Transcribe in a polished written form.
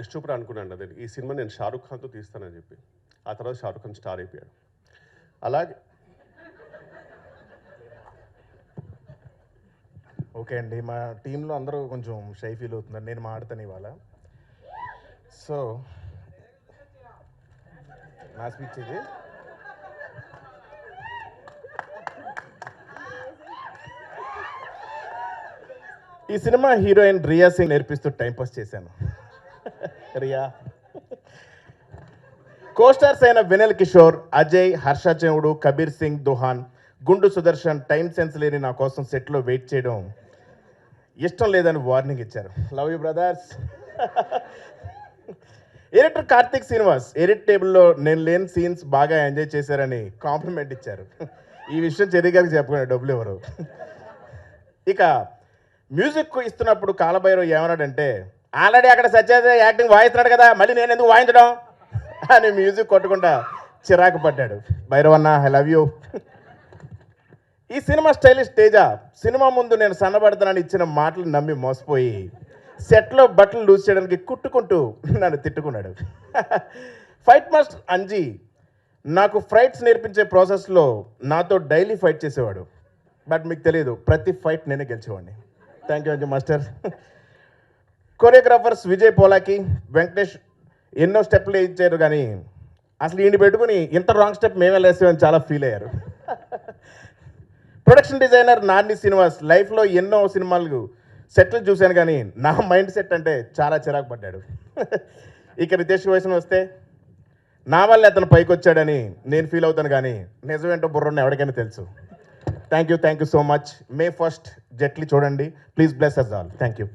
యష్ చోప్రా అనుకున్నాను అదే ఈ సినిమా నేను షారుఖ్ ఖాన్తో తీస్తానని చెప్పి. ఆ తర్వాత షారుఖ్ ఖాన్ స్టార్ అయిపోయాడు. అలాగే ఓకే అండి, మా టీంలో అందరూ కొంచెం షై ఫీల్ అవుతున్నారు, నేను మాడతాను ఇవాళ. సో నా స్పీచ్ ఇది. ఈ సినిమా హీరోయిన్ రియా సింగ్ నేర్పిస్తూ టైంపాస్ చేశాను. రియా కోస్టార్స్ అయిన వినల్ కిషోర్, అజయ్, హర్ష చెవుడు, కబీర్ సింగ్ దుహాన్, గుండు సుదర్శన్ టైం సెన్స్ లేని నా కోసం సెట్లో వెయిట్ చేయడం ఇష్టం లేదని వార్నింగ్ ఇచ్చారు. Love you brothers. Editor Karthik Srinivas edit టేబుల్లో నేను లేని సీన్స్ బాగా ఎంజాయ్ చేశారని కాంప్లిమెంట్ ఇచ్చారు. ఈ విషయం చెర్రీ గారికి చెప్పుకునే డబ్బులు ఎవరు. ఇక మ్యూజిక్ ఇస్తున్నప్పుడు కాలభైరవ్ ఏమన్నాడంటే, ఆల్రెడీ అక్కడ సత్యదేవ్ యాక్టింగ్ వాయిస్తున్నాడు కదా, మళ్ళీ నేను ఎందుకు వాయించడం అని మ్యూజిక్ కొట్టుకుంటా చిరాకు పడ్డాడు. భైరవన్న ఐ లవ్ యూ. ఈ సినిమా స్టైలిష్ తేజ సినిమా ముందు నేను సన్నబడతానని ఇచ్చిన మాటలు నమ్మి మోసపోయి సెట్లో బట్టలు లూజ్ చేయడానికి కుట్టుకుంటూ నన్ను తిట్టుకున్నాడు. ఫైట్ మాస్టర్ అంజీ నాకు ఫైట్స్ నేర్పించే ప్రాసెస్లో నాతో డైలీ ఫైట్ చేసేవాడు. బట్ మీకు తెలియదు, ప్రతి ఫైట్ నేనే గెలిచేవాడిని. Thank you Anji master. Choreographers Vijay Polaki, Venkatesh ఎన్నో స్టెప్లు ఇచ్చారు, కానీ అసలు ఈయన పెట్టుకుని ఇంత రాంగ్ స్టెప్ మేమే వేసామని చాలా ఫీల్ అయ్యారు. ప్రొడక్షన్ డిజైనర్ నాని శ్రీనివాస్ లైఫ్లో ఎన్నో సినిమాలు సెట్లు చూశాను, కానీ నా మైండ్ సెట్ అంటే చాలా చిరాకు పడ్డాడు. ఇక రితేష్ వయసును వస్తే నా వల్ల అతను పైకి వచ్చాడని నేను ఫీల్ అవుతాను, కానీ నిజమేంటో బుర్రన్న ఎవరికైనా తెలుసు. Thank you so much. May 1st Jaitley చూడండి. Please bless us all. Thank you.